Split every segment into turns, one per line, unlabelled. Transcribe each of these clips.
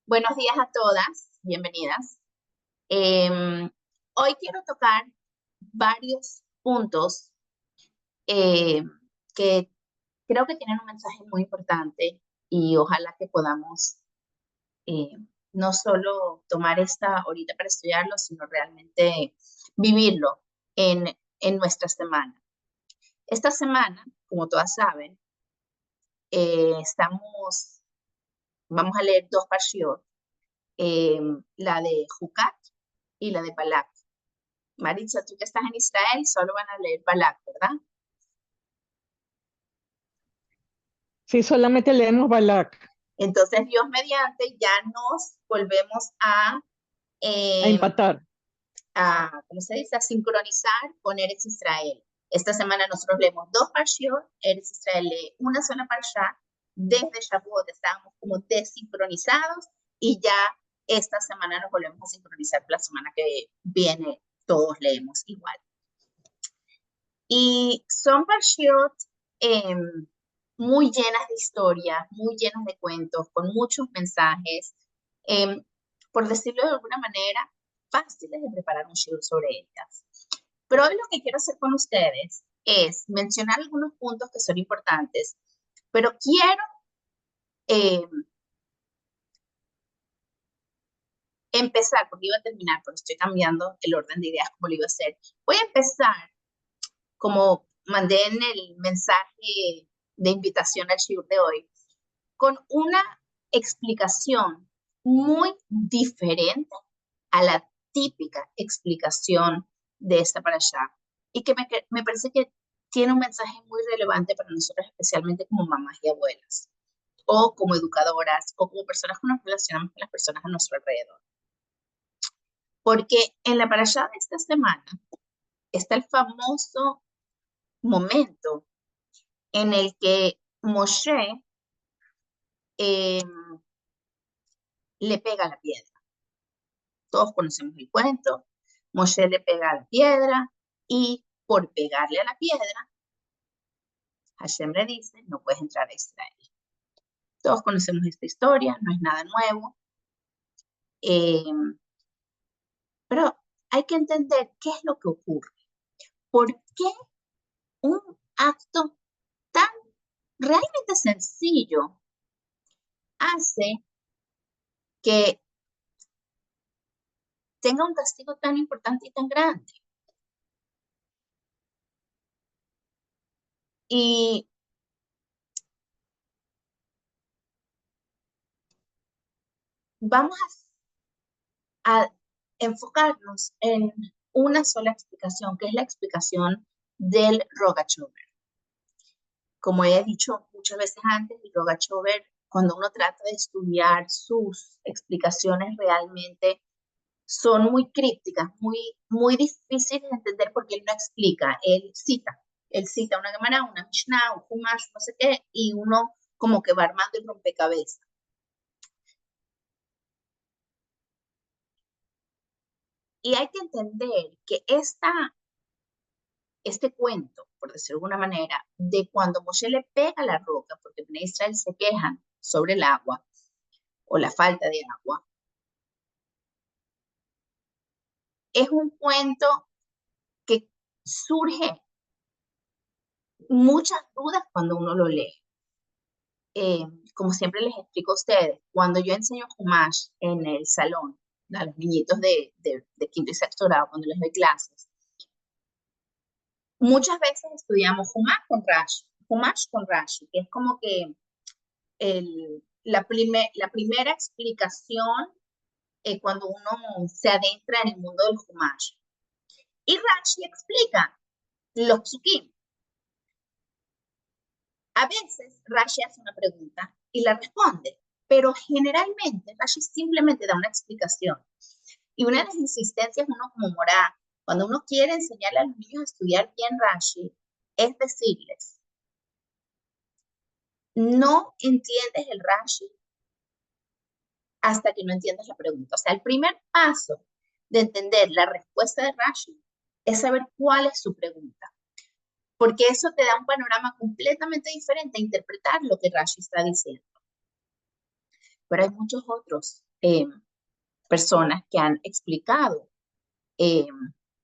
Buenos días a todas, bienvenidas. Hoy quiero tocar varios puntos eh, que creo que tienen un mensaje muy importante y ojalá que podamos eh, no solo tomar esta horita para estudiarlo, sino realmente vivirlo en, en nuestra semana. Esta semana, como todas saben, vamos a leer dos parshiot, eh, la de Jucat y la de Balak. Maritza, tú que estás en Israel, solo van a leer Balak, ¿verdad?
Sí, solamente leemos Balak,
Entonces, Dios mediante, ya nos volvemos
a
eh,
empatar.
¿cómo se dice? A sincronizar con Eretz Israel. Esta semana nosotros leemos dos parshiot, Eretz Israel lee una sola parsha, desde Shavuot estábamos como desincronizados y ya esta semana nos volvemos a sincronizar, la semana que viene todos leemos igual. Y son parshiot eh, muy llenas de historias, muy llenas de cuentos, con muchos mensajes, eh, por decirlo de alguna manera, fáciles de preparar un shiur sobre ellas. Pero hoy lo que quiero hacer con ustedes es mencionar algunos puntos que son importantes, pero quiero eh, empezar, porque iba a terminar, pero estoy cambiando el orden de ideas como lo iba a hacer. Voy a empezar como mandé en el mensaje de invitación al shiur de hoy, con una explicación muy diferente a la típica explicación de esta parashá y que me parece que tiene un mensaje muy relevante para nosotros, especialmente como mamás y abuelas, o como educadoras, o como personas que nos relacionamos con las personas a nuestro alrededor. Porque en la parashá de esta semana está el famoso momento en el que Moshe eh, le pega a la piedra. Todos conocemos el cuento. Moshe le pega a la piedra y por pegarle a la piedra, Hashem le dice, no puedes entrar a Israel. Todos conocemos esta historia, no es nada nuevo, eh, pero hay que entender qué es lo que ocurre. ¿Por qué un acto tan realmente sencillo hace que tenga un castigo tan importante y tan grande? Y vamos a enfocarnos en una sola explicación, que es la explicación del Rogachover. Como he dicho muchas veces antes, el Rogachover, cuando uno trata de estudiar sus explicaciones, realmente son muy crípticas, muy difíciles de entender porque él no explica, él cita una Gemara, una Mishnah, un Humash, no sé qué, y uno como que va armando el rompecabezas. Y hay que entender que este cuento, por decirlo de alguna manera, de cuando Moshe le pega a la roca, porque en Israel se quejan sobre el agua o la falta de agua, es un cuento que surge muchas dudas cuando uno lo lee. Eh, Como siempre les explico a ustedes, cuando yo enseño Humash en el salón, a los niñitos de quinto y sexto grado, cuando les doy clases, muchas veces estudiamos Humash con Rashi, que es como que la primera explicación cuando uno se adentra en el mundo del Humash. Y Rashi explica los psukim. A veces Rashi hace una pregunta y la responde, pero generalmente Rashi simplemente da una explicación. Y una de las insistencias uno como morá, cuando uno quiere enseñarle a los niños a estudiar bien Rashi, es decirles, no entiendes el Rashi hasta que no entiendas la pregunta. O sea, el primer paso de entender la respuesta de Rashi es saber cuál es su pregunta, porque eso te da un panorama completamente diferente a interpretar lo que Rashi está diciendo. Pero hay muchos otros eh, personas que han explicado eh,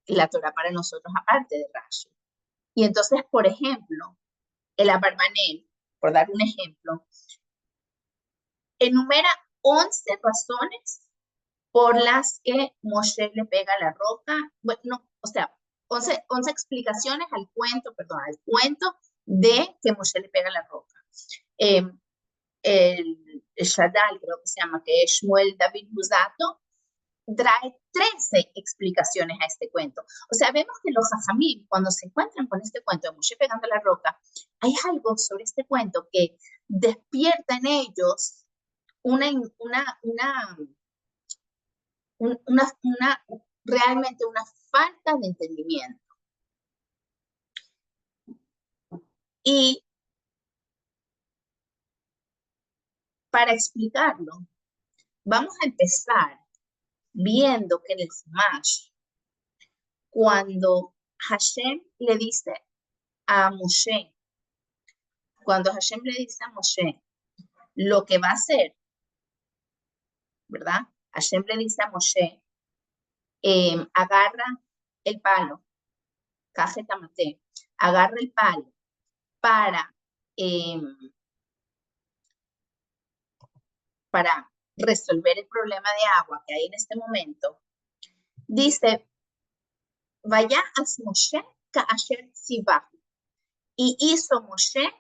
la Torah para nosotros aparte de Rashi. Y entonces, por ejemplo, el Abarbanel, por dar un ejemplo, enumera 11 razones por las que Moshe le pega la roca. Bueno, no, o sea, 11 explicaciones al cuento, perdón, al cuento de que Moshe le pega la roca. El Shaddai, creo que se llama, que es Shmuel David Buzato, trae 13 explicaciones a este cuento. O sea, vemos que los jajamim, cuando se encuentran con este cuento de Moshe pegando la roca, hay algo sobre este cuento que despierta en ellos realmente una falta de entendimiento. Y para explicarlo, vamos a empezar viendo que en el Chumash, cuando Hashem le dice a Moshe, lo que va a hacer, ¿verdad? Hashem le dice a Moshe, agarra el palo, cajetamate, agarra el palo para, eh, para resolver el problema de agua que hay en este momento. Dice, vaya a Moshe ka'asher tzivahu. Y hizo Moshe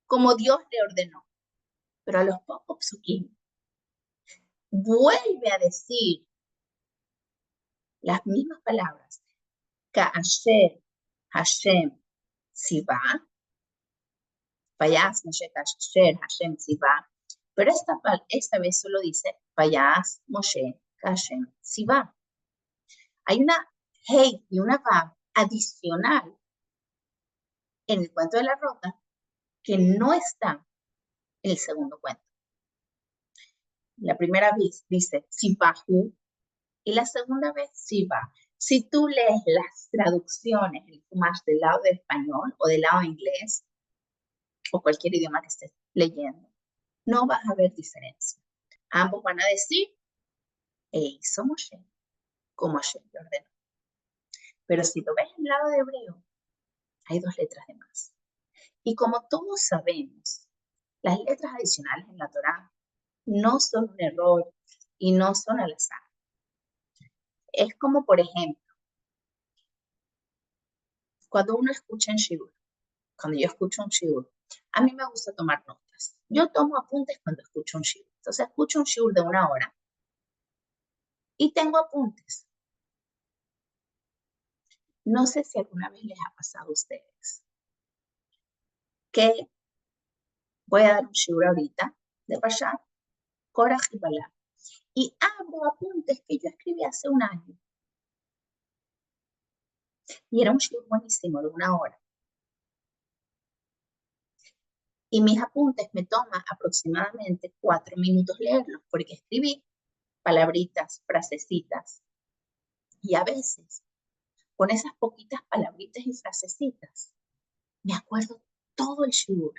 como Dios le ordenó. Pero a los pocos psukim vuelve a decir las mismas palabras. Ka'asher Hashem tzivá. Vayas Moshe ka'asher Hashem tzivá. Pero esta vez solo dice Vayas Moshe ka'ashem tzivá. Hay una hey y una vav adicional en el cuento de la roca que no está en el segundo cuento. La primera vez dice Sibahu y la segunda vez Siba. Si tú lees las traducciones, el Chumash del lado de español o del lado de inglés o cualquier idioma que estés leyendo, no vas a ver diferencia. Ambos van a decir, hizo Moshe, como Hashem le ordenó. Pero si lo ves en el lado de hebreo, hay 2 letras de más. Y como todos sabemos, las letras adicionales en la Torá no son un error y no son al azar. Es como, por ejemplo, cuando uno escucha en shiur, cuando yo escucho un shiur, a mí me gusta tomar notas. Yo tomo apuntes cuando escucho un shiur. Entonces escucho un shiur de 1 hora y tengo apuntes. No sé si alguna vez les ha pasado a ustedes que voy a dar un shiur ahorita de Pashat, Korah y Balak, y abro apuntes que yo escribí hace 1 año. Y era un shiur buenísimo de 1 hora. Y mis apuntes me toman aproximadamente 4 minutos leerlos, porque escribí palabritas, frasecitas. Y a veces, con esas poquitas palabritas y frasecitas, me acuerdo todo el shiur.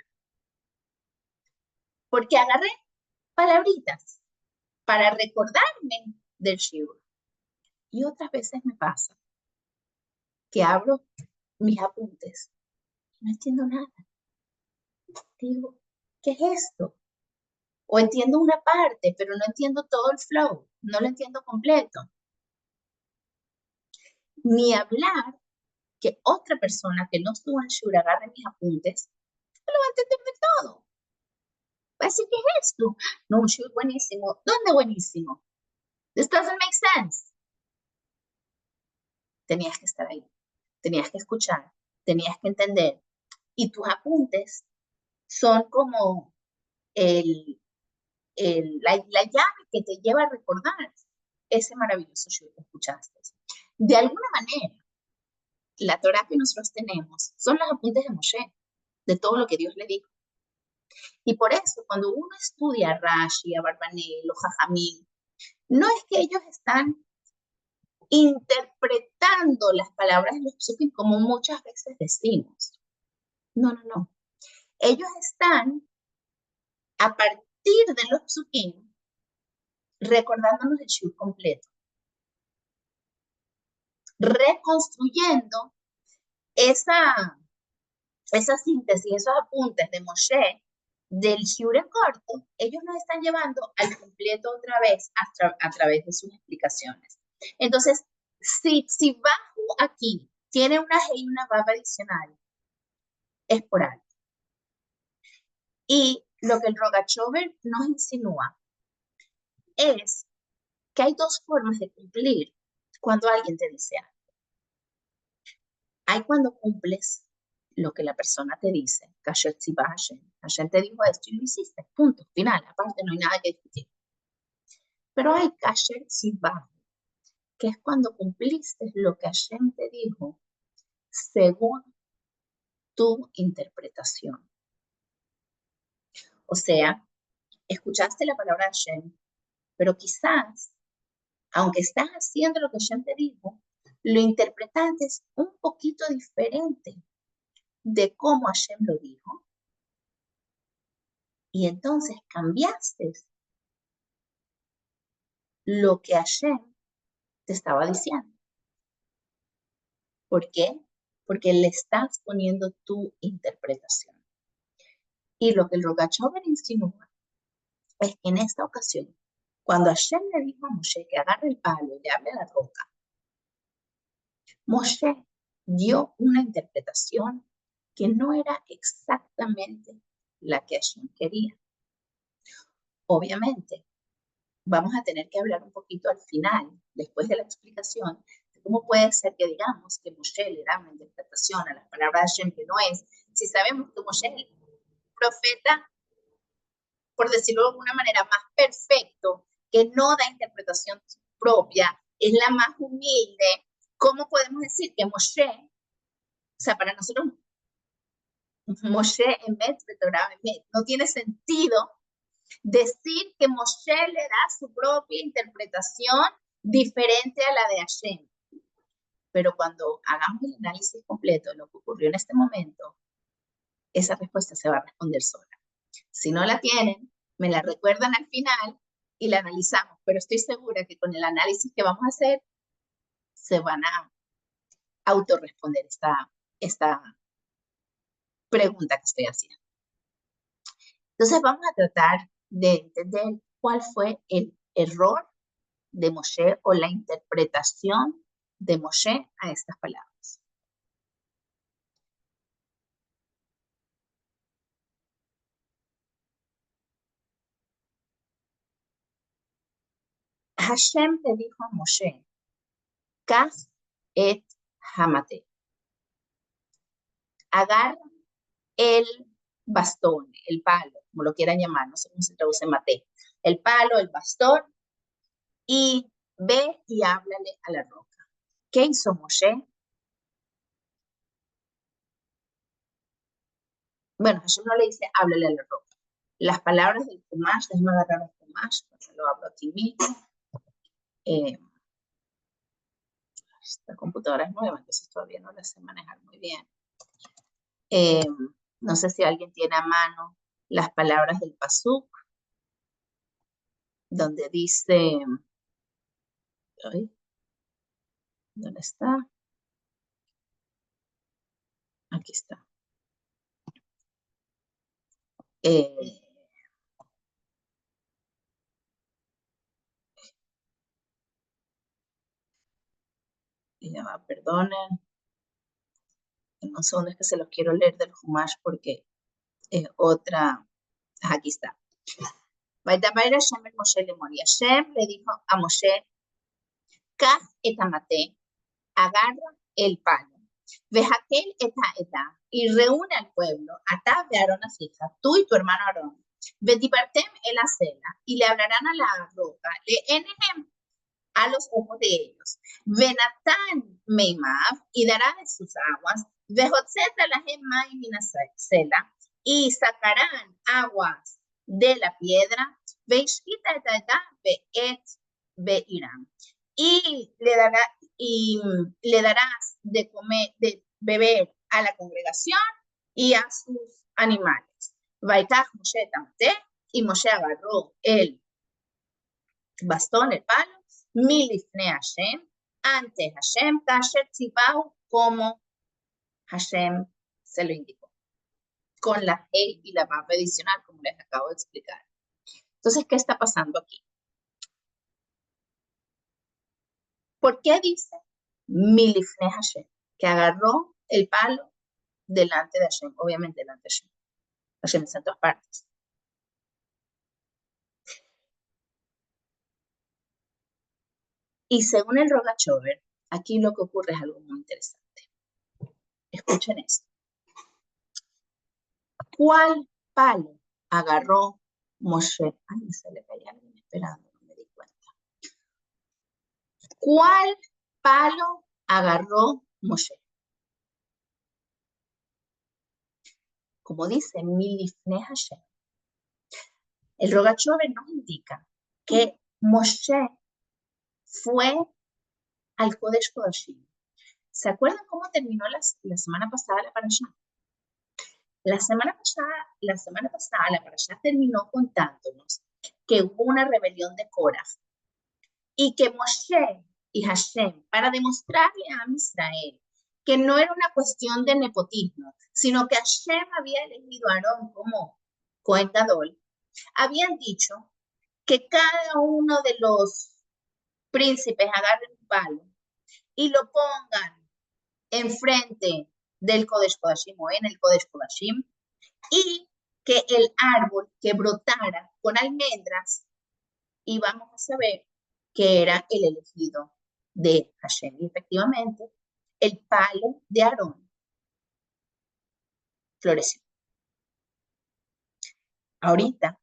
Porque agarré palabritas para recordarme del shiur. Y otras veces me pasa que abro mis apuntes y no entiendo nada. Digo, ¿qué es esto? O entiendo una parte, pero no entiendo todo el flow, no lo entiendo completo. Ni hablar que otra persona que no estuvo en Shur agarre mis apuntes, no lo va a entender de todo. Va a decir, ¿qué es esto? No, un Shur buenísimo. ¿Dónde buenísimo? This doesn't make sense. Tenías que estar ahí, tenías que escuchar, tenías que entender. Y tus apuntes son como la llave que te lleva a recordar ese maravilloso Shur que escuchaste. De alguna manera, la Torah que nosotros tenemos son los apuntes de Moshe, de todo lo que Dios le dijo. Y por eso, cuando uno estudia a Rashi, a Barbanel, o Jajamín, no es que ellos están interpretando las palabras de los psukim como muchas veces decimos. No, no, no. Ellos están, a partir de los psukim, recordándonos el shiur completo, reconstruyendo esa síntesis, esos apuntes de Moshe del shiur en corto, ellos nos están llevando al completo otra vez a través de sus explicaciones. Entonces, si bajo aquí tiene una G y una Vav adicional, es por algo. Y lo que el Rogachover nos insinúa es que hay dos formas de cumplir cuando alguien te dice algo. Hay cuando cumples lo que la persona te dice, Hashem te dijo esto y lo hiciste, punto, final, aparte no hay nada que discutir. Pero hay kasher tzibah, que es cuando cumpliste lo que Hashem te dijo según tu interpretación. O sea, escuchaste la palabra de Hashem, pero quizás, aunque estás haciendo lo que Hashem te dijo, lo interpretaste un poquito diferente de cómo Hashem lo dijo. Y entonces cambiaste lo que Hashem te estaba diciendo. ¿Por qué? Porque le estás poniendo tu interpretación. Y lo que el Rogachover insinúa es que en esta ocasión, cuando Hashem le dijo a Moshe que agarre el palo y le hable a la roca, Moshe dio una interpretación que no era exactamente la que Hashem quería. Obviamente, vamos a tener que hablar un poquito al final, después de la explicación, de cómo puede ser que digamos que Moshe le da una interpretación a las palabras de Hashem que no es, si sabemos que Moshe es el profeta, por decirlo de alguna manera, más perfecto, que no da interpretación propia, es la más humilde. ¿Cómo podemos decir que Moshe, o sea, para nosotros, Moshe Emet, no tiene sentido decir que Moshe le da su propia interpretación diferente a la de Hashem? Pero cuando hagamos el análisis completo de lo que ocurrió en este momento, esa respuesta se va a responder sola. Si no la tienen, me la recuerdan al final y la analizamos, pero estoy segura que con el análisis que vamos a hacer, se van a autorresponder esta pregunta que estoy haciendo. Entonces vamos a tratar de entender cuál fue el error de Moshe o la interpretación de Moshe a estas palabras. Hashem le dijo a Moshe, Kaz et hamate, agarra el bastón, el palo, como lo quieran llamar, no sé cómo se traduce mate, el palo, el bastón, y ve y háblale a la roca. ¿Qué hizo Moshe? Bueno, Hashem no le dice háblale a la roca. Las palabras del Chumash, déjame agarrar un Chumash, lo hablo aquí mismo. Esta computadora es nueva, entonces todavía no la sé manejar muy bien. No sé si alguien tiene a mano las palabras del Pasuk, donde dice, ¿dónde está? Aquí está. Perdonen, en un segundo es que se los quiero leer del Humash porque es otra. Aquí está. Hashem el Moshe le moría. Hashem le dijo a Moshe, Kaz et amate, agarra el palo. Vejakel eta, y reúne al pueblo, Atá ve Aarón a hija, tú y tu hermano Aarón. Vetipartem el acela, y le hablarán a la roca, le enehem, a los ojos de ellos. Venatán meimav, y dará de sus aguas. Vejotzeta lahem maim minasela, y sacarán aguas de la piedra. Veishkita et beirán, y le darás de comer, de beber a la congregación y a sus animales. Vaikaj Moshe tamate, y Moshe agarró el bastón, el palo, milifne Hashem, ante Hashem, kasher tzibau, como Hashem se lo indicó, con la E y la vav adicional, como les acabo de explicar. Entonces, ¿qué está pasando aquí? ¿Por qué dice milifne Hashem? Que agarró el palo delante de Hashem, obviamente delante de Hashem. Hashem está en todas partes. Y según el Rogachover, aquí lo que ocurre es algo muy interesante. Escuchen esto. ¿Cuál palo agarró Moshe? Ay, me sale que hay alguien esperando, no me di cuenta. ¿Cuál palo agarró Moshe? Como dice milifne Hashem, el Rogachover nos indica que Moshe fue al Kodesh Kodashim. ¿Se acuerdan cómo terminó la semana pasada la parashá? La semana pasada la parashá terminó contándonos que hubo una rebelión de Korah y que Moshe y Hashem, para demostrarle a Israel que no era una cuestión de nepotismo, sino que Hashem había elegido a Aarón como Cohen Gadol, habían dicho que cada uno de los príncipes agarren un palo y lo pongan enfrente del Kodesh Kodashim o en el Kodesh Kodashim, y que el árbol que brotara con almendras, y vamos a saber que era el elegido de Hashem. Y efectivamente, el palo de Aarón floreció. Ahorita,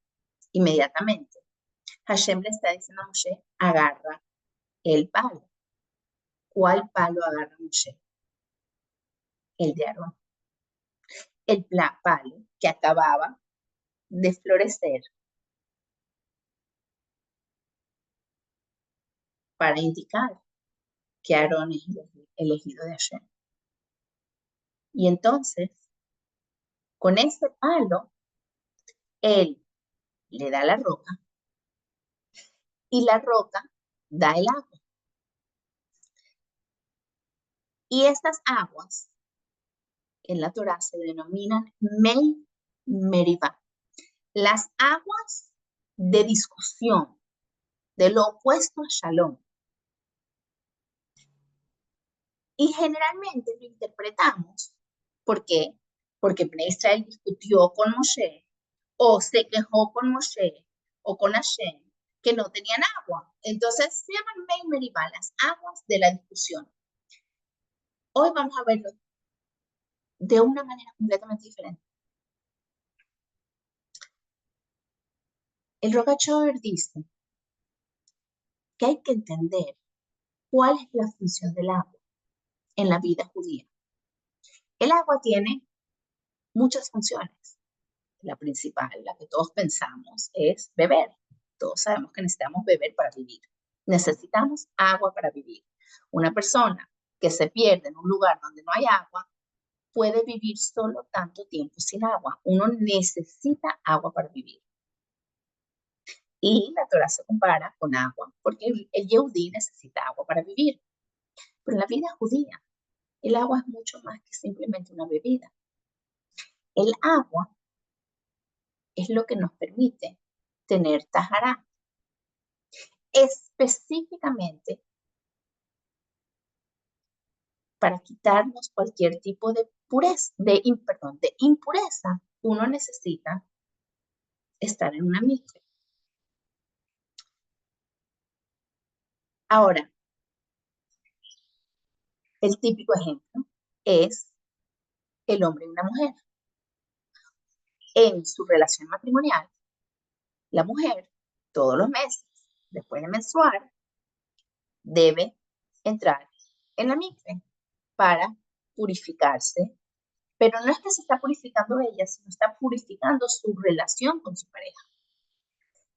inmediatamente, Hashem le está diciendo a Moshe, agarra el palo. ¿Cuál palo agarra Moshe? El de Aarón. El palo que acababa de florecer para indicar que Aarón es el elegido de Hashem. Y entonces, con ese palo, él le da la roca y la roca da el agua. Y estas aguas en la Torá se denominan Mei Meribá, las aguas de discusión, de lo opuesto a Shalom. Y generalmente lo interpretamos, ¿por qué? Porque Bnei Israel discutió con Moshe, o se quejó con Moshe, o con Hashem, que no tenían agua. Entonces se llaman Mei Meribá, las aguas de la discusión. Hoy vamos a verlo de una manera completamente diferente. El Rogachover dice que hay que entender cuál es la función del agua en la vida judía. El agua tiene muchas funciones. La principal, la que todos pensamos, es beber. Todos sabemos que necesitamos beber para vivir. Necesitamos agua para vivir. Una persona que se pierde en un lugar donde no hay agua puede vivir solo tanto tiempo sin agua. Uno necesita agua para vivir. Y la Torá se compara con agua, porque el Yehudí necesita agua para vivir. Pero en la vida judía, el agua es mucho más que simplemente una bebida. El agua es lo que nos permite tener tahará. Específicamente para quitarnos cualquier tipo de impureza, uno necesita estar en una mikve. Ahora, el típico ejemplo es el hombre y una mujer. En su relación matrimonial, la mujer, todos los meses, después de menstruar, debe entrar en la mikve para purificarse, pero no es que se está purificando ella, sino está purificando su relación con su pareja.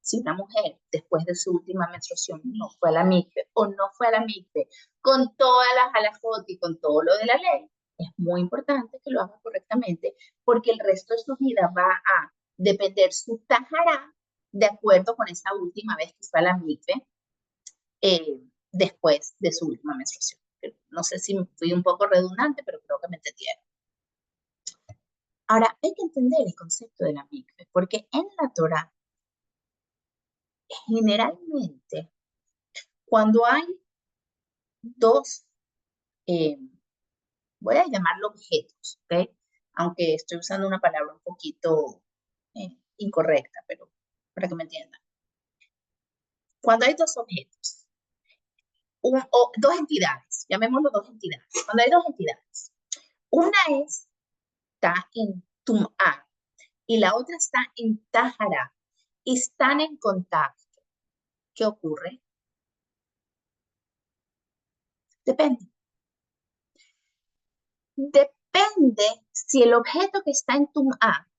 Si una mujer después de su última menstruación no fue a la mikve o no fue a la mikve con todas las halajot y con todo lo de la ley, es muy importante que lo haga correctamente porque el resto de su vida va a depender su tahará de acuerdo con esa última vez que fue a la mikve, después de su última menstruación. No sé si fui un poco redundante, pero creo que me entendieron. Ahora, hay que entender el concepto de la mikve, porque en la Torá, generalmente, cuando hay dos, voy a llamarlo objetos, ¿ok? Aunque estoy usando una palabra un poquito incorrecta, pero para que me entiendan. Cuando hay dos objetos, o dos entidades, llamémoslo dos entidades. Cuando hay dos entidades, una está en Tum'a y la otra está en Tahara y están en contacto. ¿Qué ocurre? Depende. Depende si el objeto que está en Tum'a,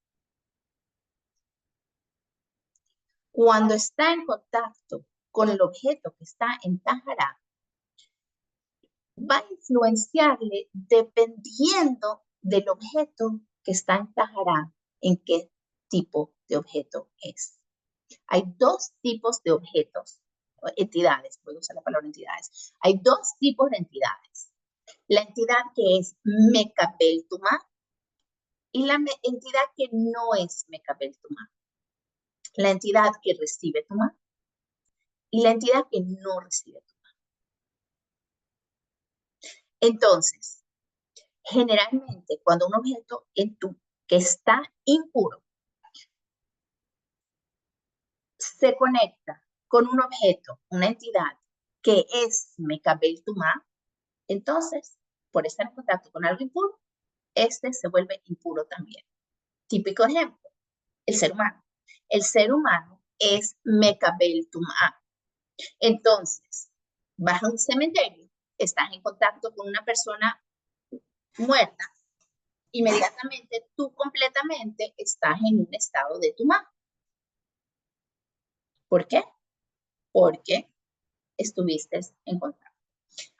cuando está en contacto con el objeto que está en Tahara, va a influenciarle dependiendo del objeto que está en Tahara, en qué tipo de objeto es. Hay dos tipos de objetos, entidades, puedo usar la palabra entidades. Hay dos tipos de entidades. La entidad que es Mekabel Tumá y la entidad que no es Mekabel Tumá. La entidad que recibe Tumá y la entidad que no recibe Tumá. Entonces, generalmente, cuando un objeto que está impuro se conecta con un objeto, una entidad que es Mekabel Tumá, entonces, por estar en contacto con algo impuro, este se vuelve impuro también. Típico ejemplo, el ser humano. El ser humano es Mekabel Tumá. Entonces, vas a un cementerio, estás en contacto con una persona muerta, inmediatamente tú completamente estás en un estado de Tumá. ¿Por qué? Porque estuviste en contacto.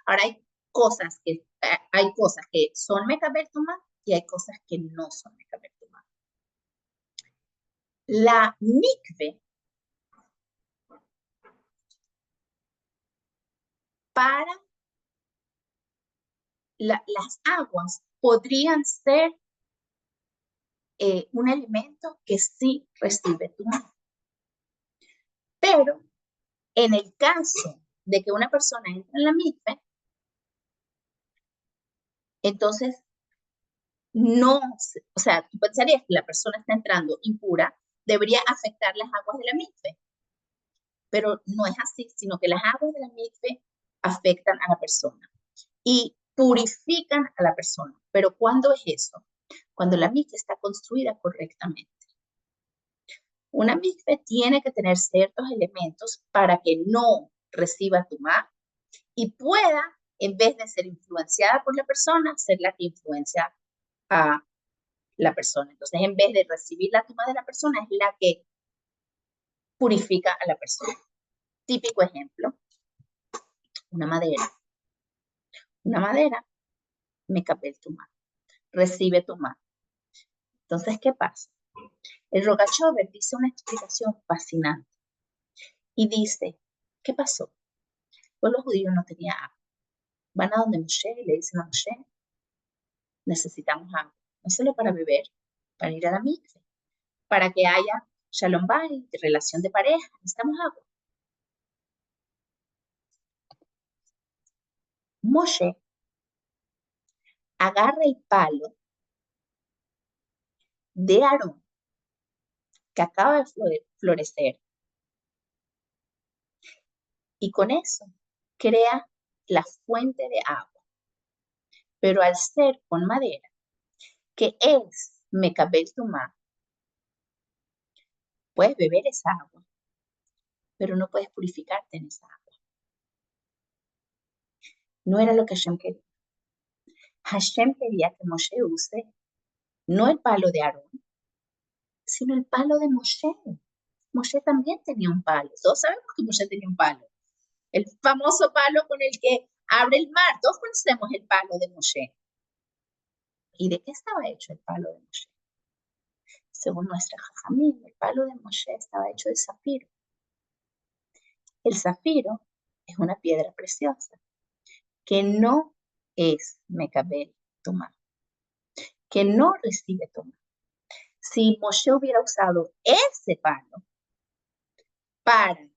Ahora hay cosas que son Mekabel Tumá y hay cosas que no son Mekabel Tumá. La mikve para las aguas podrían ser un elemento que sí recibe Tumá. Pero en el caso de que una persona entre en la mikve, entonces no, o sea, tú pensarías que la persona está entrando impura, debería afectar las aguas de la mikve, pero no es así, sino que las aguas de la mikve afectan a la persona y purifican a la persona. Pero ¿cuándo es eso? Cuando la mikve está construida correctamente. Una mikve tiene que tener ciertos elementos para que no reciba tumá y pueda, en vez de ser influenciada por la persona, ser la que influencia a la persona. Entonces, en vez de recibir la tumá de la persona, es la que purifica a la persona. Típico ejemplo, una madera. Una madera, Mekabel tumá, recibe tumá. Entonces, ¿qué pasa? El Rogachover dice una explicación fascinante y dice, ¿qué pasó? Pues los judíos no tenían agua. Van a donde Moshe y le dicen a Moshe, necesitamos agua, no solo para beber, para ir a la mikve, para que haya shalom bayit, relación de pareja, necesitamos agua. Moshe agarra el palo de Aarón que acaba de florecer y con eso crea la fuente de agua, pero al ser con madera, que es Mekabel Tumá, puedes beber esa agua, pero no puedes purificarte en esa agua. No era lo que Hashem quería. Hashem quería que Moshe use no el palo de Aarón, sino el palo de Moshe. Moshe también tenía un palo. Todos sabemos que Moshe tenía un palo. El famoso palo con el que abre el mar. Todos conocemos el palo de Moshe. ¿Y de qué estaba hecho el palo de Moshe? Según nuestra Jajamim, el palo de Moshe estaba hecho de zafiro. El zafiro es una piedra preciosa que no es mecabel tomar, que no recibe tomar. Si Moshe hubiera usado ese palo para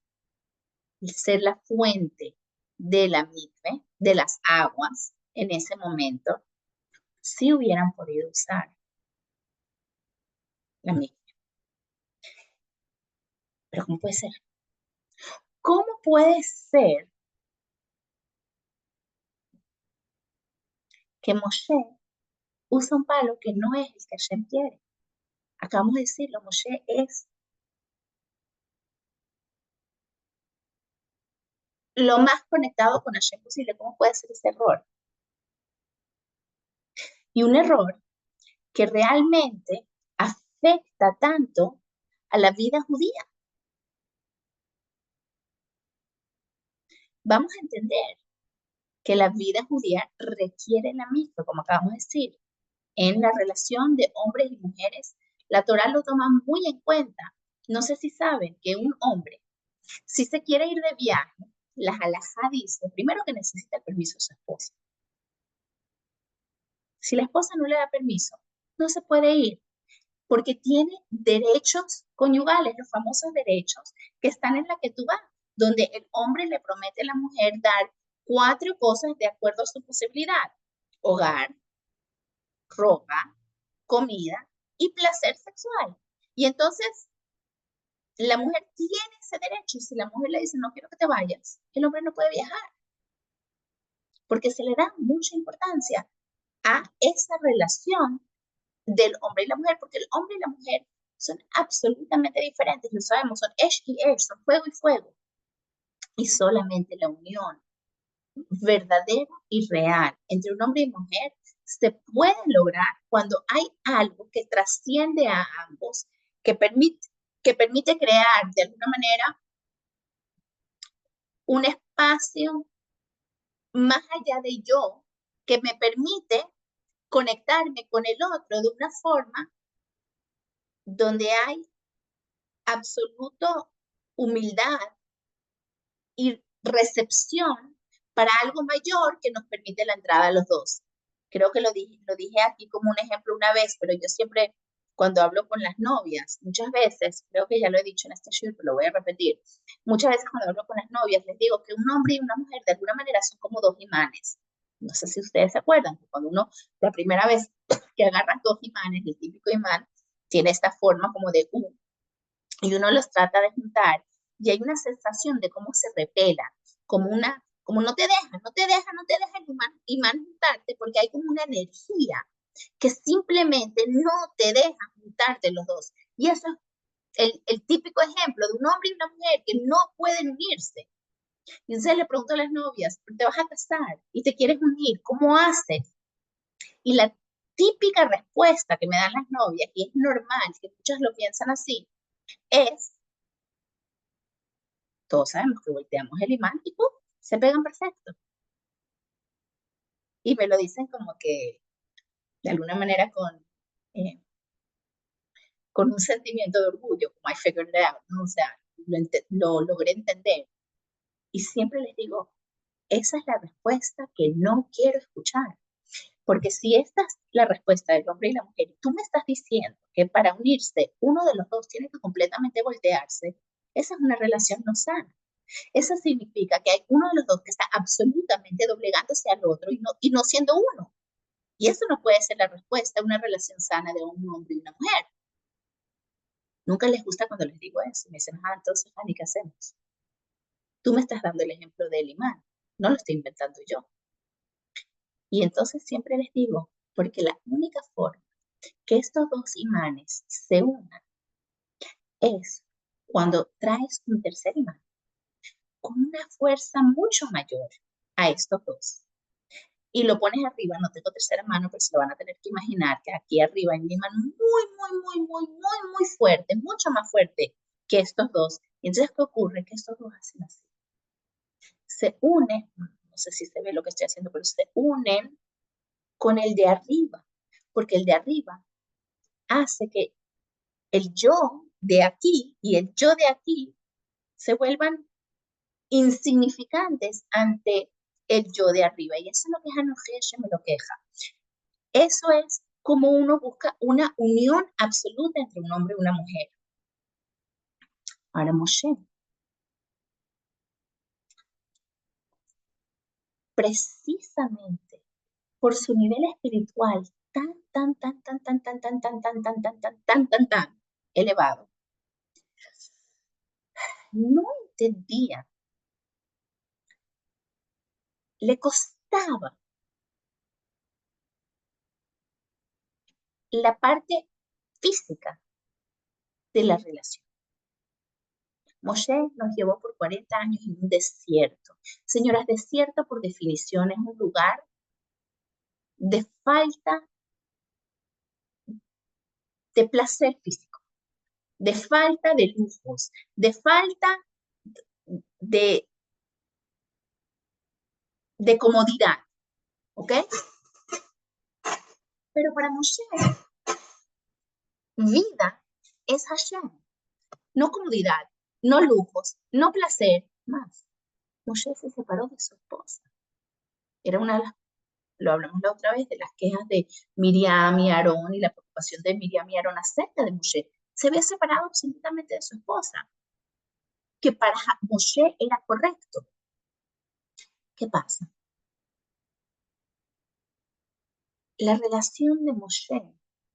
ser la fuente de la mikve, de las aguas, en ese momento, sí hubieran podido usar la mikve. Pero ¿cómo puede ser? ¿Cómo puede ser que Moshe usa un palo que no es el que Hashem quiere? Acabamos de decirlo, Moshe es lo más conectado con Hashem posible. ¿Cómo puede ser ese error? Y un error que realmente afecta tanto a la vida judía. Vamos a entender que la vida judía requiere la misma, como acabamos de decir, en la relación de hombres y mujeres. La Torah lo toma muy en cuenta. No sé si saben que un hombre, si se quiere ir de viaje, la halajá dice, primero que necesita el permiso de su esposa. Si la esposa no le da permiso, no se puede ir, porque tiene derechos conyugales, los famosos derechos que están en la que tú vas, donde el hombre le promete a la mujer dar 4 cosas de acuerdo a su posibilidad: hogar, ropa, comida y placer sexual. Y entonces la mujer tiene ese derecho, y si la mujer le dice no quiero que te vayas, el hombre no puede viajar, porque se le da mucha importancia a esa relación del hombre y la mujer, porque el hombre y la mujer son absolutamente diferentes, lo sabemos, son Esh y Esh, son fuego y fuego, y solamente la unión verdadera y real entre un hombre y mujer se puede lograr cuando hay algo que trasciende a ambos, que permite crear de alguna manera un espacio más allá de yo, que me permite conectarme con el otro de una forma donde hay absoluto humildad y recepción para algo mayor que nos permite la entrada a los dos. Creo que lo dije aquí como un ejemplo una vez, pero yo siempre, cuando hablo con las novias, muchas veces, creo que ya lo he dicho en este show, pero lo voy a repetir, muchas veces cuando hablo con las novias les digo que un hombre y una mujer de alguna manera son como 2 imanes. No sé si ustedes se acuerdan, que cuando uno, la primera vez que agarran 2 imanes, el típico imán, tiene esta forma como de U, y uno los trata de juntar y hay una sensación de cómo se repela, como no te deja, no te deja el imán juntarte, porque hay como una energía que simplemente no te deja juntarte los dos. Y eso es el típico ejemplo de un hombre y una mujer que no pueden unirse. Y entonces le pregunto a las novias, te vas a casar y te quieres unir, ¿cómo haces? Y la típica respuesta que me dan las novias, y es normal que muchas lo piensan así, es: todos sabemos que volteamos el imán y ¡pum! Se pegan perfecto. Y me lo dicen como que de alguna manera eh, con un sentimiento de orgullo, como I figured it out, ¿no? O sea, lo logré entender. Y siempre les digo, esa es la respuesta que no quiero escuchar. Porque si esta es la respuesta del hombre y la mujer, y tú me estás diciendo que para unirse uno de los dos tiene que completamente voltearse, esa es una relación no sana. Eso significa que hay uno de los dos que está absolutamente doblegándose al otro y no siendo uno. Y eso no puede ser la respuesta a una relación sana de un hombre y una mujer. Nunca les gusta cuando les digo eso. Me dicen, entonces, Fanny, ¿qué hacemos? Tú me estás dando el ejemplo del imán. No lo estoy inventando yo. Y entonces siempre les digo, porque la única forma que estos dos imanes se unan es cuando traes un tercer imán con una fuerza mucho mayor a estos dos. Y lo pones arriba, no tengo tercera mano, pero se lo van a tener que imaginar que aquí arriba hay un imán muy fuerte, mucho más fuerte que estos dos. Y entonces, ¿qué ocurre? Que estos dos hacen así. Se unen, no sé si se ve lo que estoy haciendo, pero se unen con el de arriba, porque el de arriba hace que el yo de aquí y el yo de aquí se vuelvan insignificantes ante el yo de arriba. Y eso es lo que Hanukkah me lo queja. Eso es como uno busca una unión absoluta entre un hombre y una mujer. Ahora Moshe, precisamente por su nivel espiritual tan elevado, no entendía, le costaba la parte física de la relación. Moshe nos llevó por 40 años en un desierto. Señoras, desierto por definición es un lugar de falta de placer físico, de falta de lujos, de falta de, de comodidad, ¿ok? Pero para Moshe, vida es Hashem, no comodidad, no lujos, no placer, más. Moshe se separó de su esposa. Era una de las, lo hablamos la otra vez, de las quejas de Miriam y Aarón y la preocupación de Miriam y Aarón acerca de Moshe. Se había separado absolutamente de su esposa, que para Moshe era correcto. ¿Qué pasa? La relación de Moshe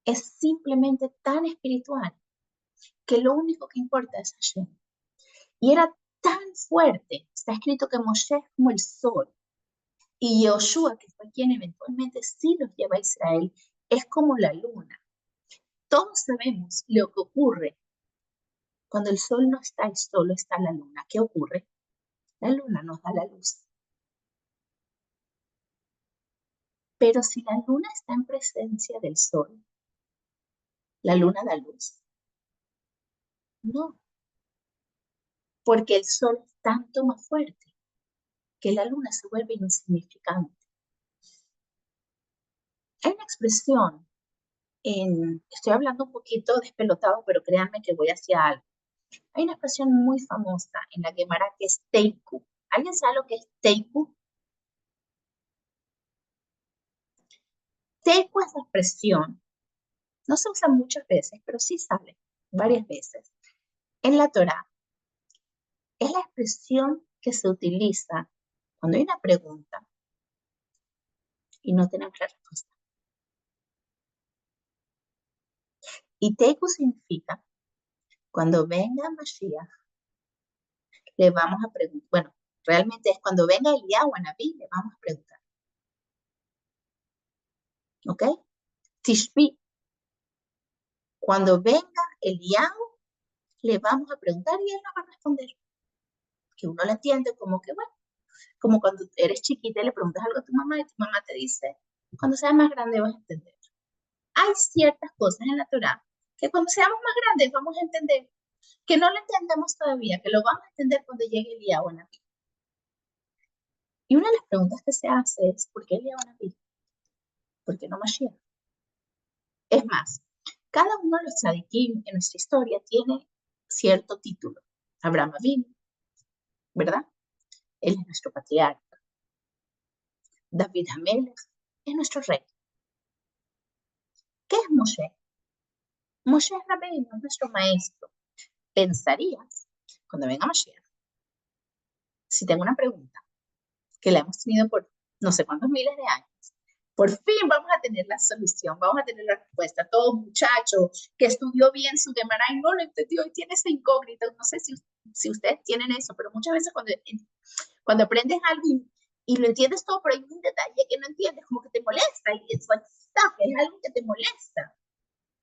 es simplemente tan espiritual que lo único que importa es Hashem. Y era tan fuerte, está escrito que Moshe es como el sol, y Yoshua, que fue quien eventualmente sí los lleva a Israel, es como la luna. Todos sabemos lo que ocurre cuando el sol no está y solo está la luna. ¿Qué ocurre? La luna nos da la luz. Pero si la luna está en presencia del sol, ¿la luna da luz? No, porque el sol es tanto más fuerte que la luna se vuelve insignificante. Hay una expresión, estoy hablando un poquito despelotado, pero créanme que voy hacia algo. Hay una expresión muy famosa en la Gemara que es teiku. ¿Alguien sabe lo que es teiku? Teiku es la expresión, no se usa muchas veces, pero sí sale varias veces. En la Torá es la expresión que se utiliza cuando hay una pregunta y no tenemos la respuesta. Y teiku significa, cuando venga Mashiach, le vamos a preguntar, bueno, realmente es cuando venga Eliyahu a Naví, le vamos a preguntar. ¿Ok? Tishbi, cuando venga Eliyahu, le vamos a preguntar y él nos va a responder. Que uno lo entiende como que, bueno, como cuando eres chiquita y le preguntas algo a tu mamá y tu mamá te dice, cuando seas más grande vas a entender. Hay ciertas cosas en la Torá que cuando seamos más grandes vamos a entender, que no lo entendemos todavía, que lo vamos a entender cuando llegue Eliyahu a Naví. Y una de las preguntas que se hace es, ¿por qué Eliyahu a Naví? ¿Por qué no Mashiach? Es más, cada uno de los tzadikim en nuestra historia tiene cierto título. Abraham Avinu, ¿verdad? Él es nuestro patriarca. David Hamelech es nuestro rey. ¿Qué es Moshe? Moshe Rabbeinu es nuestro maestro. Pensarías, cuando venga Mashiach, si tengo una pregunta que la hemos tenido por no sé cuántos miles de años, por fin vamos a tener la solución, vamos a tener la respuesta. Todo muchacho que estudió bien su Gemara y no lo entendió y tiene esa incógnita, no sé si ustedes tienen eso, pero muchas veces cuando aprendes algo y lo entiendes todo, pero hay un detalle que no entiendes, como que te molesta y es algo que te molesta.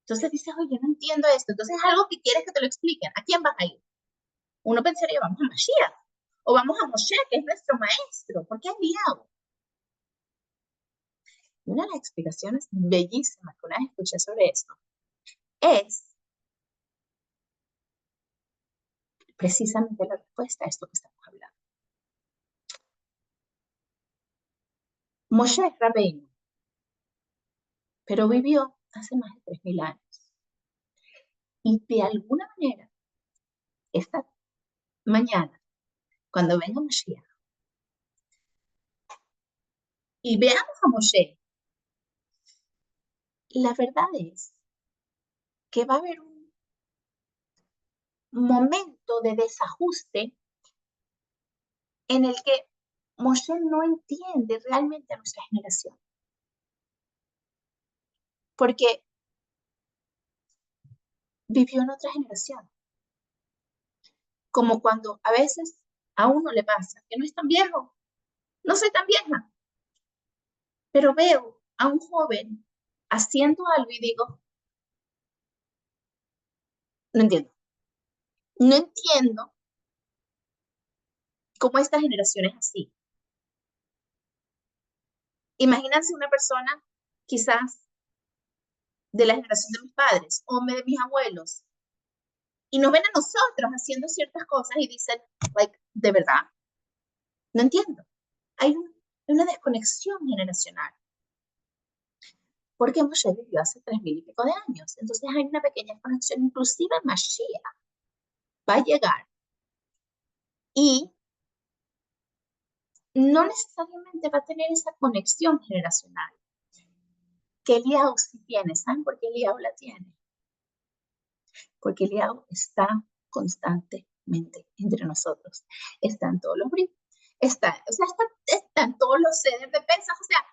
Entonces dices, oye, no entiendo esto. Entonces es algo que quieres que te lo expliquen. ¿A quién vas a ir? Uno pensaría, vamos a Mashiach o vamos a Moshe, que es nuestro maestro. ¿Por qué Eliyahu? Una de las explicaciones bellísimas que una vez escuché sobre esto es precisamente la respuesta a esto que estamos hablando. Moshe Rabbeinu, pero vivió hace más de 3000 años. Y de alguna manera, esta mañana, cuando venga Mashiach, y veamos a Moshe, la verdad es que va a haber un momento de desajuste en el que Moshe no entiende realmente a nuestra generación. Porque vivió en otra generación. Como cuando a veces a uno le pasa que no es tan viejo, no soy tan vieja, pero veo a un joven haciendo algo y digo, no entiendo. No entiendo cómo esta generación es así. Imagínense una persona quizás de la generación de mis padres o de mis abuelos y nos ven a nosotros haciendo ciertas cosas y dicen, like, de verdad, no entiendo. Hay una desconexión generacional. Porque Moshe vivió hace 3000 y pico de años. Entonces hay una pequeña conexión, inclusive Mashiach va a llegar y no necesariamente va a tener esa conexión generacional que Eliyahu sí tiene. ¿Saben por qué Eliyahu la tiene? Porque Eliyahu está constantemente entre nosotros. Están todos los bris, están todos los ceder de pesas, o sea,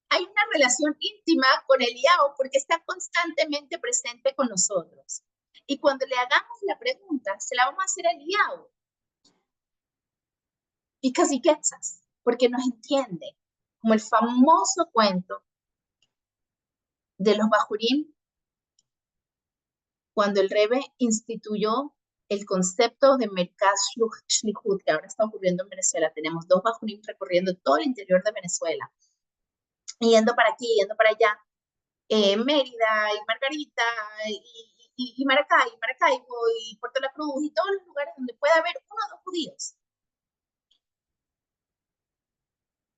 hay una relación íntima con Eliyahu porque está constantemente presente con nosotros. Y cuando le hagamos la pregunta, se la vamos a hacer a Eliyahu. Because he gets us, porque nos entiende. Como el famoso cuento de los Bajurim, cuando el Rebbe instituyó el concepto de Merkaz Shlichut, que ahora está ocurriendo en Venezuela. Tenemos 2 Bajurim recorriendo todo el interior de Venezuela, yendo para aquí, yendo para allá. Mérida y Margarita y Maracaibo y Puerto La Cruz y todos los lugares donde pueda haber 1 o 2 judíos.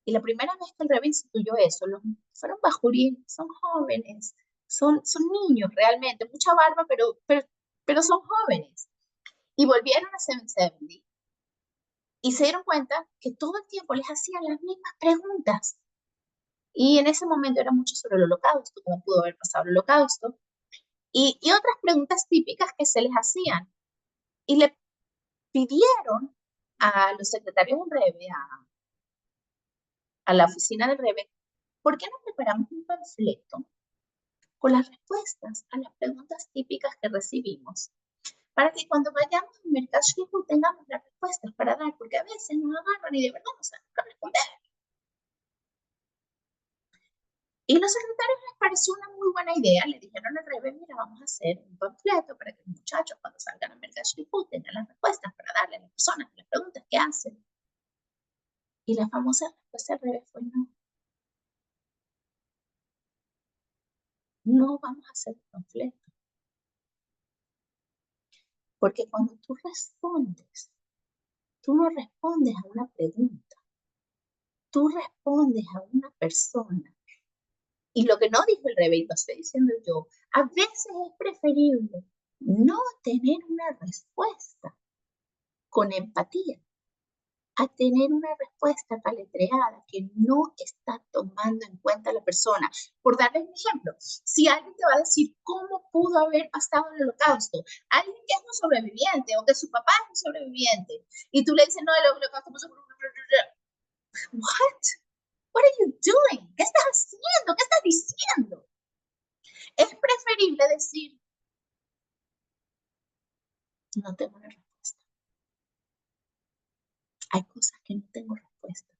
Y la primera vez que el Rebbe instituyó eso, fueron bajurín, son jóvenes, son niños realmente, mucha barba, pero son jóvenes. Y volvieron a 770 y se dieron cuenta que todo el tiempo les hacían las mismas preguntas. Y en ese momento era mucho sobre el holocausto, cómo pudo haber pasado el holocausto, y otras preguntas típicas que se les hacían. Y le pidieron a los secretarios del Rebbe, a la oficina del Rebbe, ¿por qué no preparamos un panfleto con las respuestas a las preguntas típicas que recibimos? Para que cuando vayamos al mercado tengamos las respuestas para dar, porque a veces nos agarran y de verdad no saben qué responder. Y los secretarios les pareció una muy buena idea. Le dijeron al Rebbe, mira, vamos a hacer un panfleto para que los muchachos cuando salgan al mercado tengan las respuestas para darle a las personas las preguntas que hacen. Y la famosa respuesta del Rebbe fue no. No vamos a hacer un panfleto. Porque cuando tú respondes, tú no respondes a una pregunta. Tú respondes a una persona. Y lo que no dijo el Rebbe, y lo estoy diciendo yo, a veces es preferible no tener una respuesta con empatía a tener una respuesta paletreada que no está tomando en cuenta a la persona. Por darles un ejemplo, si alguien te va a decir cómo pudo haber pasado el holocausto, alguien que es un sobreviviente o que su papá es un sobreviviente, y tú le dices, no, el holocausto pasó por... What? What are you doing? ¿Qué estás haciendo? ¿Qué estás diciendo? Es preferible decir, no tengo una respuesta. Hay cosas que no tengo respuesta,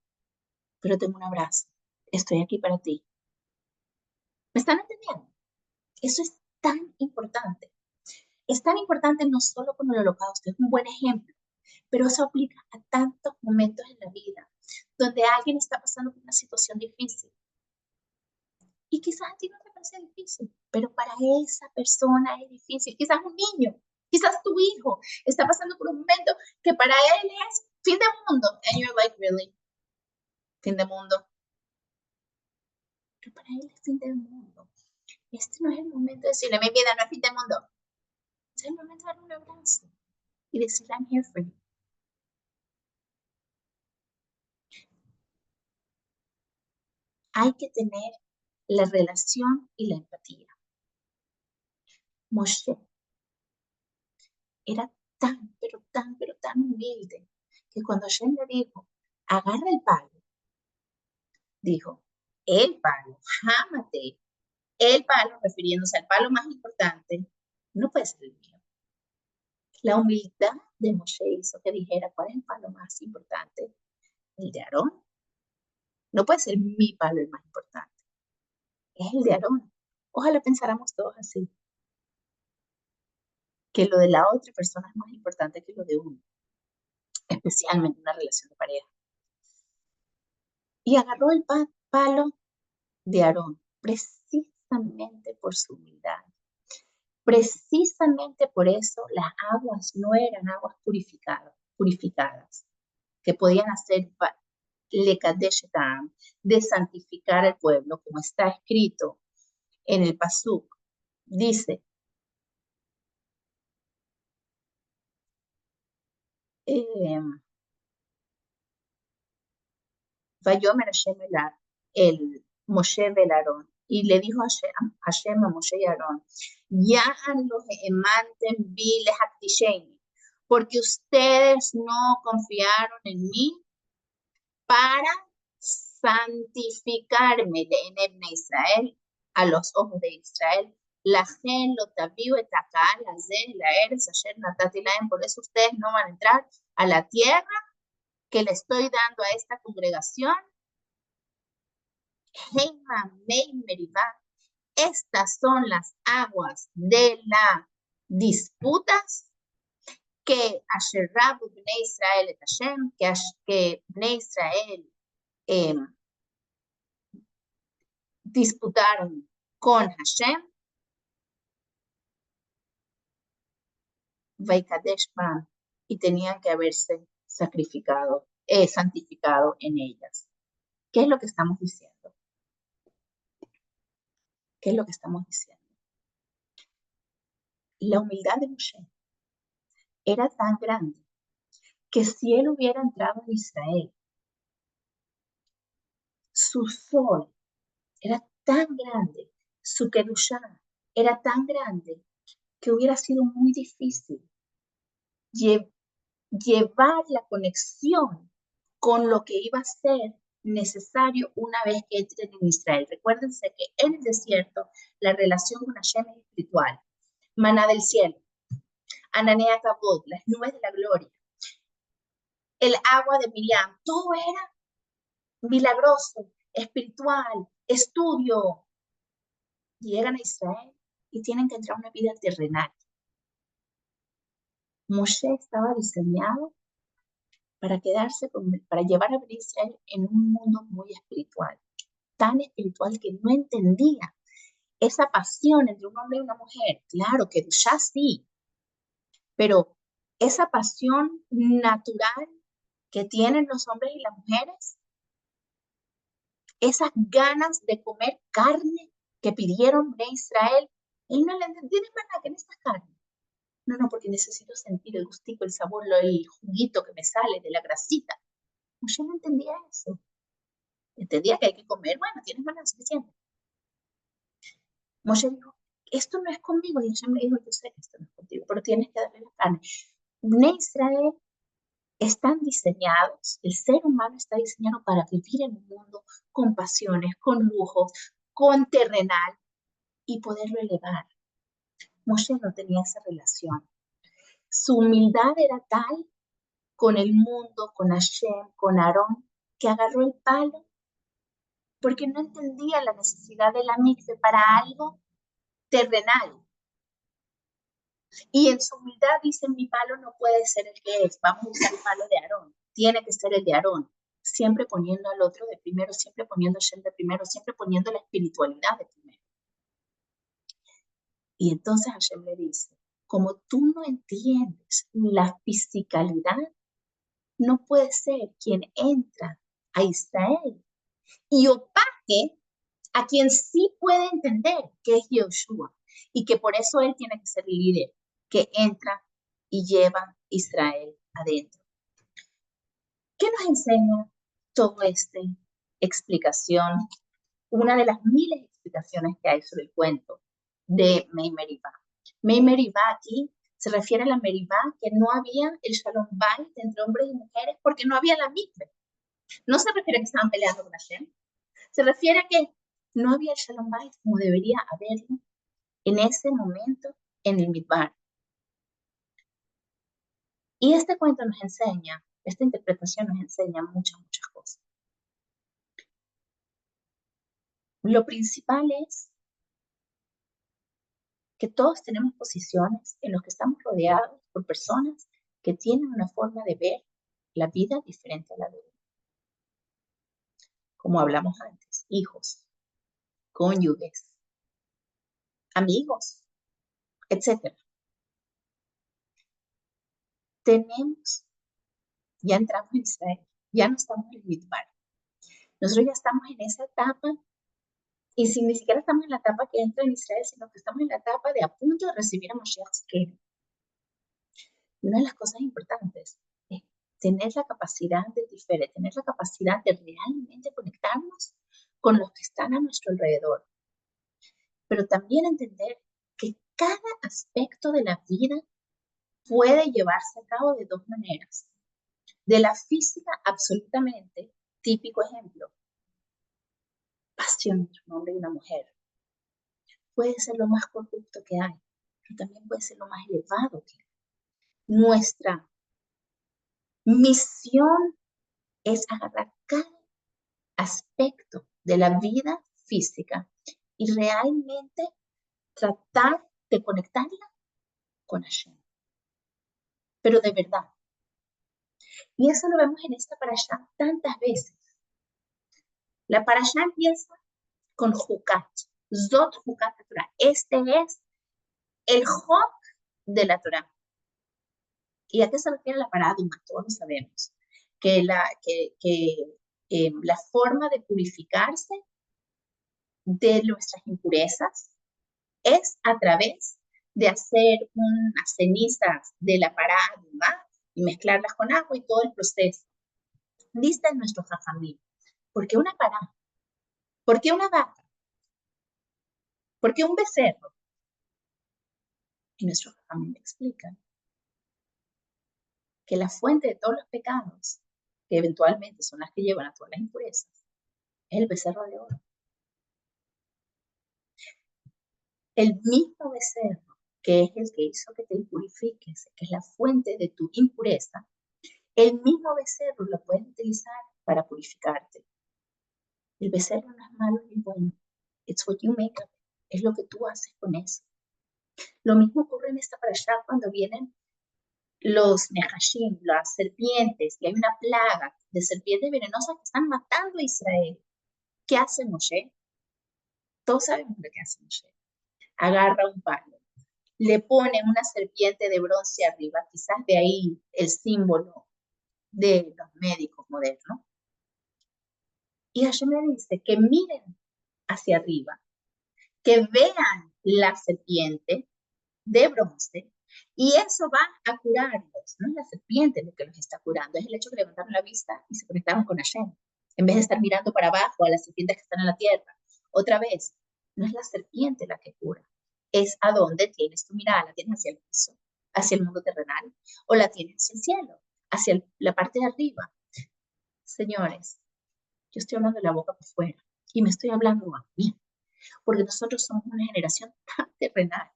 pero tengo un abrazo. Estoy aquí para ti. ¿Me están entendiendo? Eso es tan importante. Es tan importante no solo con el holocausto, es un buen ejemplo, pero eso aplica a tantos momentos en la vida donde alguien está pasando por una situación difícil. Y quizás a ti no te parece difícil, pero para esa persona es difícil. Quizás un niño, quizás tu hijo está pasando por un momento que para él es fin de mundo. And you're like, really? Fin de mundo. Pero para él es fin del mundo. Este no es el momento de decirle, mi vida no es fin del mundo. Simplemente dar un abrazo y decir, I'm here for you. Hay que tener la relación y la empatía. Moshe era tan, pero tan humilde que cuando Hashem le dijo, agarra el palo, dijo, el palo, jámate, el palo, refiriéndose al palo más importante, no puede ser el mío. La humildad de Moshe hizo que dijera, ¿cuál es el palo más importante? El de Aarón. No puede ser mi palo el más importante, es el de Aarón. Ojalá pensáramos todos así, que lo de la otra persona es más importante que lo de uno, especialmente en una relación de pareja. Y agarró el palo de Aarón, precisamente por su humildad. Precisamente por eso las aguas no eran aguas purificadas, que podían hacer lekadesh ta'am, de santificar al pueblo, como está escrito en el pasuk. Dice, Vayomer Hashem el Moshe del Aarón, y le dijo a Hashem a Moshe y Aarón, ya los emantem biles actisheni, porque ustedes no confiaron en mí para santificarme en Ebne Israel, a los ojos de Israel. La gen lo tabiu etacá, la zen, la eres, ayer natati laem, por eso ustedes no van a entrar a la tierra que le estoy dando a esta congregación. Heima Mei Meribá. Estas son las aguas de las disputas que Asher Rabu Bnei Israel et Hashem, que Bnei Israel disputaron con Hashem, Vaikadesh Bam, y tenían que haberse sacrificado, santificado en ellas. ¿Qué es lo que estamos diciendo? ¿Qué es lo que estamos diciendo? La humildad de Moshe era tan grande que si él hubiera entrado en Israel, su sol era tan grande, su kedushá era tan grande que hubiera sido muy difícil llevar la conexión con lo que iba a ser necesario una vez que entren en Israel. Recuérdense que en el desierto la relación con Hashem es espiritual. Maná del cielo, Ananea Kabod, las nubes de la gloria, el agua de Miriam, todo era milagroso, espiritual, estudio. Llegan a Israel y tienen que entrar a una vida terrenal. Moshe estaba diseñado para quedarse para llevar a Israel en un mundo muy espiritual, tan espiritual que no entendía esa pasión entre un hombre y una mujer. Claro que ya sí, pero esa pasión natural que tienen los hombres y las mujeres, esas ganas de comer carne que pidieron de Israel, él no le entendía, ¿tienes verdad que en esta carne? No, porque necesito sentir el gustico, el sabor, el juguito que me sale de la grasita. Yo no entendía eso. Entendía que hay que comer, bueno, tienes maná suficiente. Moshe dijo, esto no es conmigo. Y ella me dijo, yo sé que esto no es contigo, pero tienes que darle la carne. Bnei Israel están diseñados, el ser humano está diseñado para vivir en un mundo con pasiones, con lujos, con terrenal y poderlo elevar. Moshe no tenía esa relación. Su humildad era tal con el mundo, con Hashem, con Aarón, que agarró el palo porque no entendía la necesidad de la mikve para algo terrenal. Y en su humildad dice, mi palo no puede ser el que es, vamos a usar el palo de Aarón, tiene que ser el de Aarón, siempre poniendo al otro de primero, siempre poniendo a Hashem de primero, siempre poniendo la espiritualidad de primero. Y entonces Hashem le dice, como tú no entiendes la fisicalidad, no puede ser quien entra a Israel y opaque a quien sí puede entender que es Yoshua y que por eso él tiene que ser el líder, que entra y lleva Israel adentro. ¿Qué nos enseña toda esta explicación? Una de las miles de explicaciones que hay sobre el cuento de Mei Meribá. Mei Meribá aquí se refiere a la Meribá que no había el Shalom Bayit entre hombres y mujeres porque no había la mikve. No se refiere a que estaban peleando con Hashem. Se refiere a que no había el Shalom Bayit como debería haberlo en ese momento en el Midbar. Y este cuento nos enseña, esta interpretación nos enseña muchas cosas. Lo principal es que todos tenemos posiciones en las que estamos rodeados por personas que tienen una forma de ver la vida diferente a la de uno. Como hablamos antes, hijos, cónyuges, amigos, etc. Ya entramos en Israel, ya no estamos en el Midbar. Nosotros ya estamos en esa etapa, y si ni siquiera estamos en la etapa que entra en Israel, sino que estamos en la etapa de a punto de recibir a Moshiach. Una de las cosas importantes es tener la capacidad de diferir, tener la capacidad de realmente conectarnos con los que están a nuestro alrededor, pero también entender que cada aspecto de la vida puede llevarse a cabo de dos maneras. De la física, absolutamente, típico ejemplo, pasión entre un hombre y una mujer. Puede ser lo más corrupto que hay, pero también puede ser lo más elevado que hay. Nuestra misión es agarrar cada aspecto de la vida física y realmente tratar de conectarla con Hashem. Pero de verdad. Y eso lo vemos en esta parashá tantas veces. La parashá empieza con Jucat. Zot Jucat Torah. Este es el Jok de la Torah. ¿Y a qué se refiere la paraduma? Todos lo sabemos. Que la forma de purificarse de nuestras impurezas es a través de hacer unas cenizas de la paraduma y mezclarlas con agua y todo el proceso. Dice nuestro jajamí, ¿por qué una pará? ¿Por qué una vaca? ¿Por qué un becerro? Y nuestro jajamí me explica que la fuente de todos los pecados, que eventualmente son las que llevan a todas las impurezas, es el becerro de oro. El mismo becerro que es el que hizo que te impurifiques, que es la fuente de tu impureza, el mismo becerro lo puedes utilizar para purificarte. El becerro no es malo ni bueno. It's what you make of it. Es lo que tú haces con eso. Lo mismo ocurre en esta parashá cuando vienen los nehashim, las serpientes, y hay una plaga de serpientes venenosas que están matando a Israel. ¿Qué hace Moshe? Todos sabemos lo que hace Moshe. Agarra un palo, le pone una serpiente de bronce arriba, quizás de ahí el símbolo de los médicos modernos. Y Hashem le dice que miren hacia arriba, que vean la serpiente de bronce y eso va a curarlos. No es la serpiente lo que los está curando, es el hecho que levantaron la vista y se conectaron con Hashem. En vez de estar mirando para abajo a las serpientes que están en la tierra. Otra vez, no es la serpiente la que cura, es a dónde tienes tu mirada, la tienes hacia el piso, hacia el mundo terrenal, o la tienes hacia el cielo, hacia la parte de arriba. Señores, yo estoy hablando de la boca por fuera y me estoy hablando a mí, porque nosotros somos una generación tan terrenal.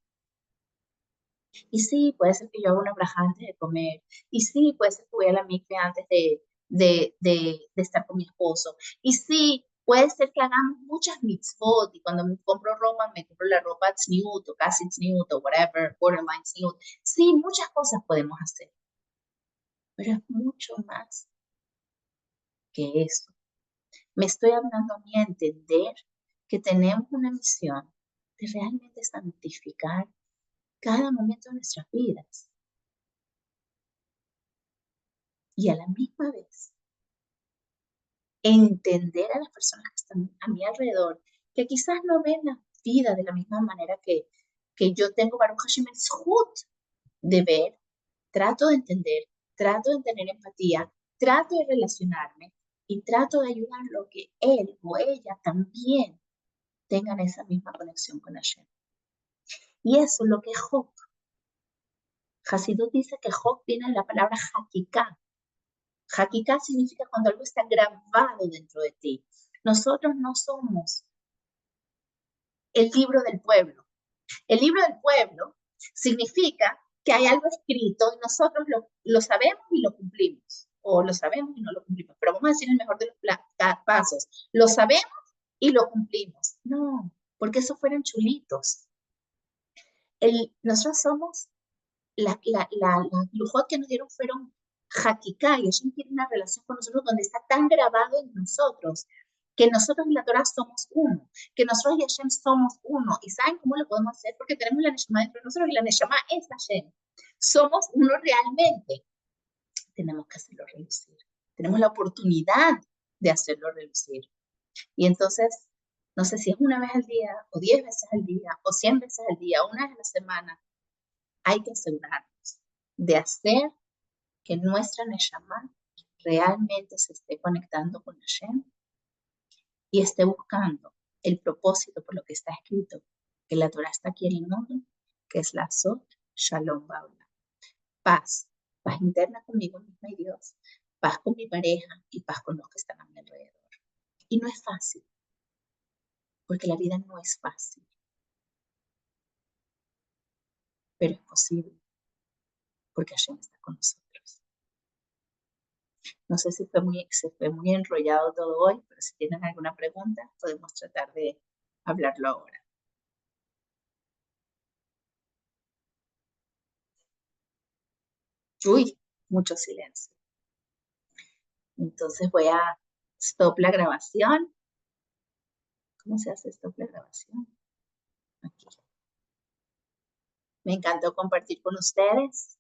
Y sí, puede ser que yo haga una braja antes de comer. Y sí, puede ser que voy a la mikve antes de estar con mi esposo. Y sí, puede ser que hagamos muchas mitzvot y cuando me compro ropa, me compro la ropa tzniut o casi tzniut o whatever, borderline tzniut. Sí, muchas cosas podemos hacer. Pero es mucho más que eso. Me estoy hablando a mí a entender que tenemos una misión de realmente santificar cada momento de nuestras vidas. Y a la misma vez, entender a las personas que están a mi alrededor, que quizás no ven la vida de la misma manera que yo tengo Baruch Hashem el Zhut de ver, trato de entender, trato de tener empatía, trato de relacionarme y trato de ayudarlo a que él o ella también tengan esa misma conexión con Hashem. Y eso es lo que Job. Hasidut dice que Job viene de la palabra Hakika. Hakika significa cuando algo está grabado dentro de ti. Nosotros no somos el libro del pueblo. El libro del pueblo significa que hay algo escrito y nosotros lo sabemos y lo cumplimos. O lo sabemos y no lo cumplimos. Pero vamos a decir el mejor de los pasos. Lo sabemos y lo cumplimos. No, porque esos fueron chulitos. Nosotros somos, los lujot que nos dieron fueron hakika, y ellos tienen una relación con nosotros donde está tan grabado en nosotros que nosotros y la Torah somos uno, que nosotros y Hashem somos uno. ¿Y saben cómo lo podemos hacer? Porque tenemos la Neshama dentro de nosotros y la Neshama es Hashem. Somos uno realmente. Tenemos que hacerlo relucir. Tenemos la oportunidad de hacerlo relucir. Y entonces, no sé si es una vez al día, o 10 veces al día, o 100 veces al día, o una vez a la semana, hay que asegurarnos de hacer que nuestra Neshama realmente se esté conectando con Hashem y esté buscando el propósito por lo que está escrito, que la Torah está aquí en el mundo, que es la Sot Shalom Baula. Paz, paz interna conmigo misma y Dios, paz con mi pareja y paz con los que están a mi alrededor. Y no es fácil, porque la vida no es fácil, pero es posible, porque Hashem está con nosotros. No sé si se fue muy enrollado todo hoy, pero si tienen alguna pregunta, podemos tratar de hablarlo ahora. Uy, mucho silencio. Entonces voy a stop la grabación. ¿Cómo se hace stop la grabación? Aquí. Me encantó compartir con ustedes.